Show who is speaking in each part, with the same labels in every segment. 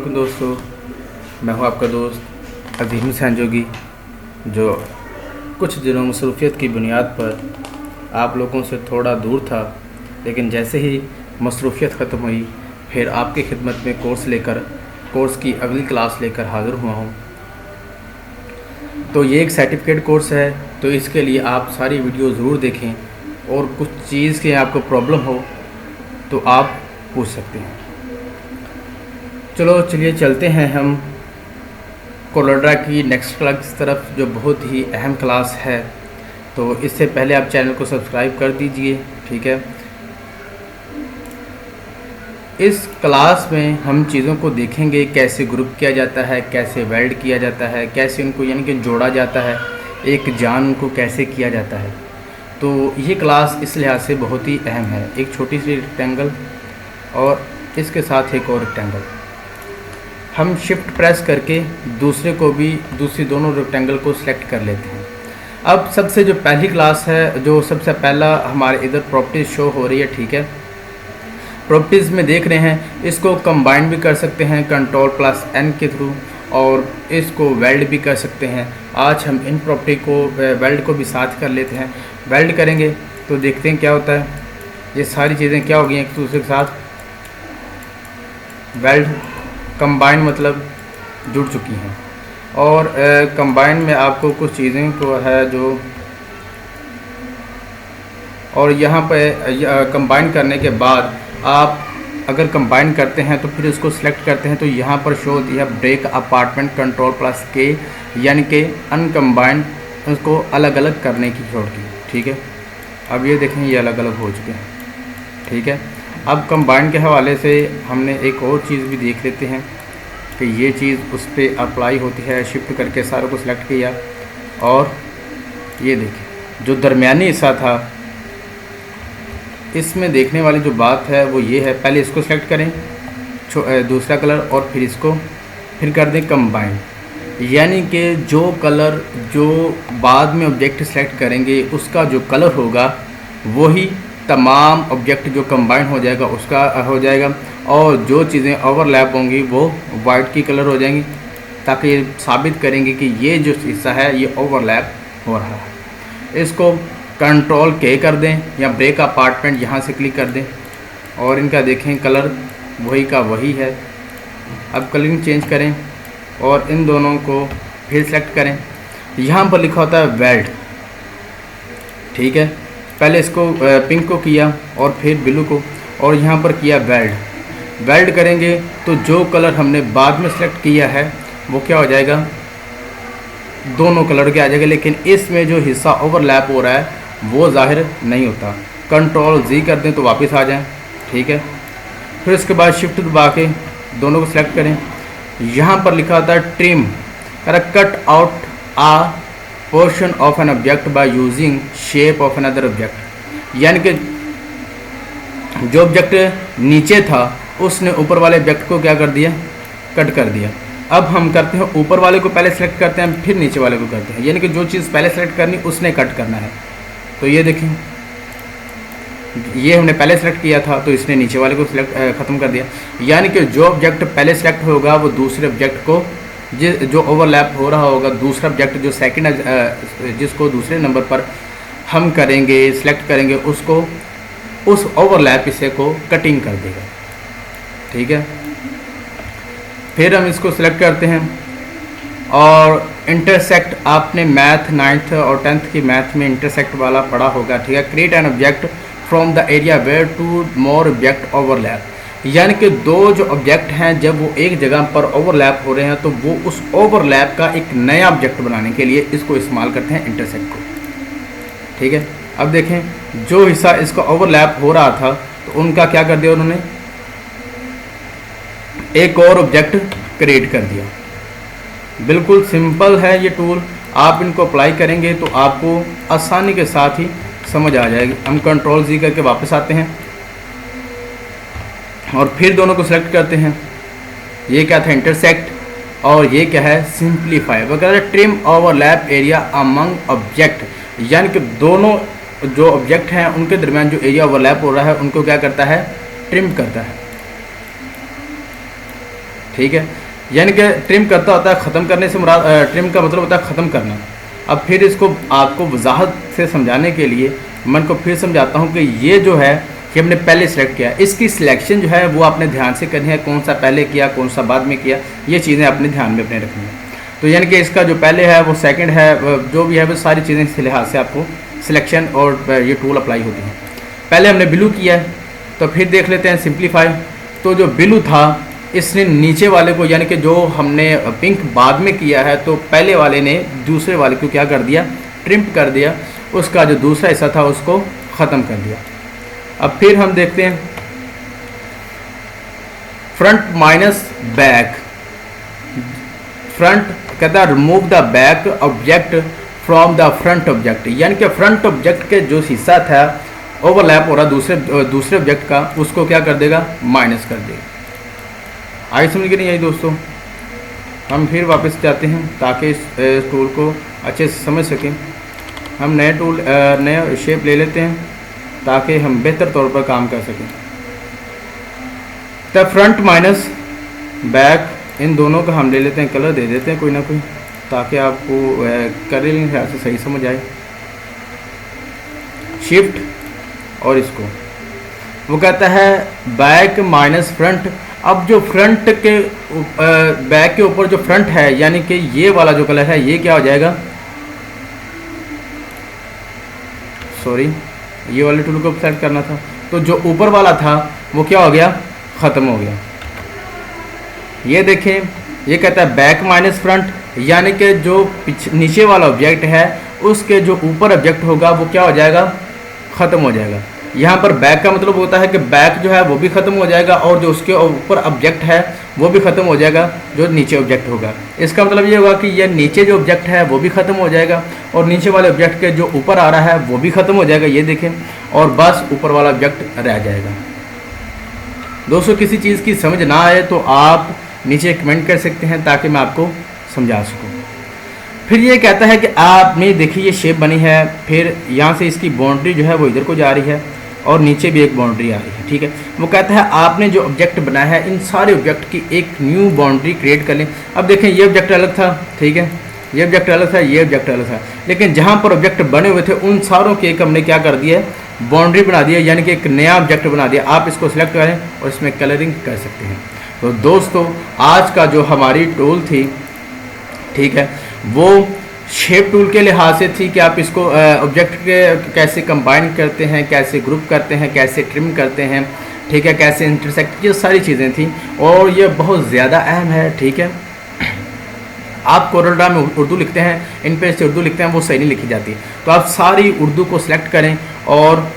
Speaker 1: दोस्तों, मैं हूं आपका दोस्त अजीम संजोगी, जो कुछ दिनों मसरूफ़ियत की बुनियाद पर आप लोगों से थोड़ा दूर था, लेकिन जैसे ही मसरूफ़ियत ख़त्म हुई फिर आपकी खिदमत में कोर्स की अगली क्लास लेकर हाज़िर हुआ हूं। तो ये एक सर्टिफिकेट कोर्स है, तो इसके लिए आप सारी वीडियो ज़रूर देखें और कुछ चीज़ की आपको प्रॉब्लम हो तो आप पूछ सकते हैं। चलिए चलते हैं हम कोलोरेडा की नेक्स्ट क्लास तरफ, जो बहुत ही अहम क्लास है। तो इससे पहले आप चैनल को सब्सक्राइब कर दीजिए, ठीक है। इस क्लास में हम चीज़ों को देखेंगे, कैसे ग्रुप किया जाता है, कैसे वेल्ड किया जाता है, कैसे उनको यानी कि जोड़ा जाता है, एक जान को कैसे किया जाता है। तो ये क्लास इस लिहाज से बहुत ही अहम है। एक छोटी सी रेक्टेंगल और इसके साथ एक और रेक्टेंगल, हम शिफ्ट प्रेस करके दूसरी दोनों रेक्टेंगल को सिलेक्ट कर लेते हैं। अब सबसे जो पहली क्लास है, जो सबसे पहला हमारे इधर प्रॉपर्टीज़ शो हो रही है, ठीक है। प्रॉपर्टीज़ में देख रहे हैं, इसको कंबाइन भी कर सकते हैं Ctrl+N के थ्रू, और इसको वेल्ड भी कर सकते हैं। आज हम इन प्रॉपर्टी को वेल्ड को भी साथ कर लेते हैं। वेल्ड करेंगे तो देखते हैं क्या होता है। ये सारी चीज़ें क्या हो गई एक दूसरे के साथ वेल्ड, कंबाइन मतलब जुड़ चुकी हैं। और कंबाइन में आपको कुछ चीज़ें को है जो, और यहाँ पे कंबाइन करने के बाद आप अगर कंबाइन करते हैं तो फिर इसको सिलेक्ट करते हैं तो यहाँ पर शो होती है ब्रेक अपार्टमेंट Ctrl+K, यानी कि अनकम्बाइन उसको अलग अलग करने की छोड़ की, ठीक है। अब ये देखें, ये अलग अलग हो चुके हैं, ठीक है। अब कंबाइन के हवाले से हमने एक और चीज़ भी देख लेते हैं कि ये चीज़ उस पर अप्लाई होती है। शिफ्ट करके सारों को सिलेक्ट किया और ये देखिए जो दरमियानी हिस्सा था, इसमें देखने वाली जो बात है वो ये है, पहले इसको सिलेक्ट करें दूसरा कलर और फिर इसको कर दें कंबाइन, यानी कि जो कलर जो बाद में ऑब्जेक्ट सेलेक्ट करेंगे उसका जो कलर होगा वही तमाम ऑब्जेक्ट जो कंबाइन हो जाएगा उसका हो जाएगा, और जो चीज़ें ओवरलैप होंगी वो वाइट की कलर हो जाएंगी, ताकि ये साबित करेंगे कि ये जो हिस्सा है ये ओवरलैप हो रहा है। इसको Ctrl+K कर दें या ब्रेक अपार्टमेंट यहाँ से क्लिक कर दें, और इनका देखें कलर वही का वही है। अब कलरिंग चेंज करें और इन दोनों को फिर सेलेक्ट करें। यहाँ पर लिखा होता है वेल्ड, ठीक है। पहले इसको पिंक को किया और फिर ब्लू को, और यहाँ पर किया वेल्ड। वेल्ड करेंगे तो जो कलर हमने बाद में सेलेक्ट किया है वो क्या हो जाएगा, दोनों कलर के आ जाएगा, लेकिन इसमें जो हिस्सा ओवरलैप हो रहा है वो जाहिर नहीं होता। Ctrl+Z कर दें तो वापस आ जाएं, ठीक है। फिर उसके बाद शिफ्ट दबा के दोनों को सिलेक्ट करें। यहाँ पर लिखा होता है trim, cut out a portion of an object by using shape of another object, यानी कि जो ऑब्जेक्ट नीचे था उसने ऊपर वाले ऑब्जेक्ट को क्या कर दिया, कट कर दिया। अब हम करते हैं ऊपर वाले को पहले सेलेक्ट करते हैं फिर नीचे वाले को करते हैं, यानी कि जो चीज़ पहले सेलेक्ट करनी उसने कट करना है। तो ये देखें, ये हमने पहले सेलेक्ट किया था तो इसने नीचे वाले को ख़त्म कर दिया, यानी कि जो ऑब्जेक्ट पहले सेलेक्ट होगा वो दूसरे ऑब्जेक्ट को जो ओवरलैप हो रहा होगा, दूसरा ऑब्जेक्ट जो सेकंड जिसको दूसरे नंबर पर हम करेंगे सेलेक्ट करेंगे उसको उस ओवरलैप हिस्से को कटिंग कर देगा, ठीक है। फिर हम इसको सिलेक्ट करते हैं और इंटरसेक्ट, आपने मैथ 9th और 10th की मैथ में इंटरसेक्ट वाला पढ़ा होगा, ठीक है। Create an object from the area where two more object overlap, यानी कि दो जो ऑब्जेक्ट हैं जब वो एक जगह पर ओवरलैप हो रहे हैं तो वो उस ओवरलैप का एक नया ऑब्जेक्ट बनाने के लिए इसको इस्तेमाल करते हैं इंटरसेक्ट को, ठीक है। अब देखें जो हिस्सा इसका ओवरलैप हो रहा था तो उनका क्या कर दिया उन्होंने, एक और ऑब्जेक्ट क्रिएट कर दिया। बिल्कुल सिंपल है ये टूल, आप इनको अप्लाई करेंगे तो आपको आसानी के साथ ही समझ आ जाएगी। हम Ctrl+Z करके वापस आते हैं और फिर दोनों को सिलेक्ट करते हैं। ये क्या था, इंटरसेक्ट, और ये क्या है, सिंप्लीफाई वगैरह। Trim overlap area among object, यानी कि दोनों जो ऑब्जेक्ट हैं उनके दरमियान जो एरिया ओवरलैप हो रहा है उनको क्या करता है, ट्रिम करता है, ठीक है, यानी कि ट्रिम करता होता है ख़त्म करने से मुराद, ट्रिम का मतलब होता है ख़त्म करना। अब फिर इसको आपको वजाहत से समझाने के लिए मैं को फिर समझाता हूँ कि ये जो है कि हमने पहले सेलेक्ट किया, इसकी सिलेक्शन जो है वो आपने ध्यान से करनी है, कौन सा पहले किया कौन सा बाद में किया, ये चीज़ें अपने ध्यान में अपने रखनी है। तो यानी कि इसका जो पहले है वो सेकंड है, जो भी है वो सारी चीज़ें इस लिहाज से आपको सिलेक्शन और ये टूल अप्लाई होती हैं। पहले हमने ब्लू किया है, तो फिर देख लेते हैं सिंप्लीफाई। तो जो ब्लू था इसने नीचे वाले को, यानी कि जो हमने पिंक बाद में किया है, तो पहले वाले ने दूसरे वाले को क्या कर दिया, ट्रिम कर दिया, उसका जो दूसरा हिस्सा था उसको ख़त्म कर दिया। अब फिर हम देखते हैं फ्रंट माइनस बैक। फ्रंट कहता है remove the back object from the front object, यानी कि फ्रंट ऑब्जेक्ट के जो हिस्सा था ओवरलैप हो रहा दूसरे ऑब्जेक्ट का, उसको क्या कर देगा, माइनस कर देगा। आगे समझ के नहीं आई दोस्तों। हम फिर वापस जाते हैं ताकि इस टूल को अच्छे से समझ सकें। हम नए टूल नया शेप ले लेते हैं ताकि हम बेहतर तौर पर काम कर सकें। तो फ्रंट माइनस बैक इन दोनों का हम ले लेते हैं, कलर दे देते हैं कोई ना कोई, ताकि आपको कलरिंग से सही समझ आए। शिफ्ट और इसको वो कहता है बैक माइनस फ्रंट। अब जो फ्रंट के बैक के ऊपर जो फ्रंट है, यानी कि ये वाला जो कलर है ये क्या हो जाएगा, सॉरी ये वाले टूल को सेलेक्ट करना था, तो जो ऊपर वाला था वो क्या हो गया, ख़त्म हो गया। ये देखें, ये कहता है बैक माइनस फ्रंट, यानी कि जो नीचे वाला ऑब्जेक्ट है उसके जो ऊपर ऑब्जेक्ट होगा वो क्या हो जाएगा, ख़त्म हो जाएगा। यहाँ पर बैक का मतलब होता है कि बैक जो है वो भी ख़त्म हो जाएगा और जो उसके ऊपर ऑब्जेक्ट है वो भी ख़त्म हो जाएगा जो नीचे ऑब्जेक्ट होगा। इसका मतलब ये होगा कि ये नीचे जो ऑब्जेक्ट है वो भी ख़त्म हो जाएगा और नीचे वाले ऑब्जेक्ट के जो ऊपर आ रहा है वो भी ख़त्म हो जाएगा, ये देखें, और बस ऊपर वाला ऑब्जेक्ट रह जाएगा। दोस्तों किसी चीज़ की समझ ना आए तो आप नीचे कमेंट कर सकते हैं ताकि मैं आपको समझा सकूँ। फिर ये कहता है कि आपने देखिए ये शेप बनी है, फिर यहाँ से इसकी बाउंड्री जो है वो इधर को जा रही है और नीचे भी एक बाउंड्री आ रही है, ठीक है। वो कहता है आपने जो ऑब्जेक्ट बनाया है इन सारे ऑब्जेक्ट की एक न्यू बाउंड्री क्रिएट कर लें। अब देखें ये ऑब्जेक्ट अलग था, ठीक है, ये ऑब्जेक्ट अलग था, ये ऑब्जेक्ट अलग था, लेकिन जहाँ पर ऑब्जेक्ट बने हुए थे उन सारों की एक हमने क्या कर दिया, बाउंड्री बना दिया, यानी कि एक नया ऑब्जेक्ट बना दिया। आप इसको सिलेक्ट करें और इसमें कलरिंग कर सकते हैं। तो दोस्तों आज का जो हमारी टूल थी, ठीक है, वो शेप टूल के लिहाज से थी कि आप इसको ऑब्जेक्ट के कैसे कंबाइन करते हैं, कैसे ग्रुप करते हैं, कैसे ट्रिम करते हैं, ठीक है, कैसे इंटरसेक्ट, ये सारी चीज़ें थी और ये बहुत ज़्यादा अहम है, ठीक है। आप कोरलड्रा में उर्दू लिखते हैं, इन पे से उर्दू लिखते हैं, वो सही नहीं लिखी जाती, तो आप सारी उर्दू को सिलेक्ट करें और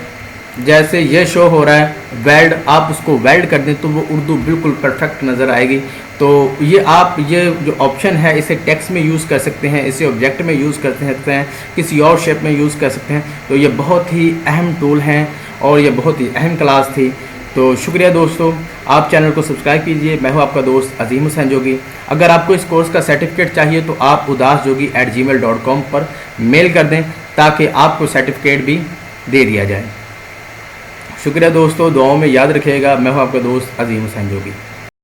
Speaker 1: जैसे ये शो हो रहा है वेल्ड, आप उसको वेल्ड कर दें तो वो उर्दू बिल्कुल परफेक्ट नज़र आएगी। तो ये आप ये जो ऑप्शन है इसे टेक्स्ट में यूज़ कर सकते हैं, इसे ऑब्जेक्ट में यूज़ कर सकते हैं, किसी और शेप में यूज़ कर सकते हैं। तो ये बहुत ही अहम टूल हैं और ये बहुत ही अहम क्लास थी। तो शुक्रिया दोस्तों, आप चैनल को सब्सक्राइब कीजिए। मैं हूँ आपका दोस्त अजीम हुसैन जोगी। अगर आपको इस कोर्स का सर्टिफिकेट चाहिए तो आप udasjogi@gmail.com पर मेल कर दें ताकि आपको सर्टिफिकेट भी दे दिया जाए। शुक्रिया दोस्तों, दुआओं में याद रखिएगा। मैं हूँ आपका दोस्त अजीम हुसैन जोगी।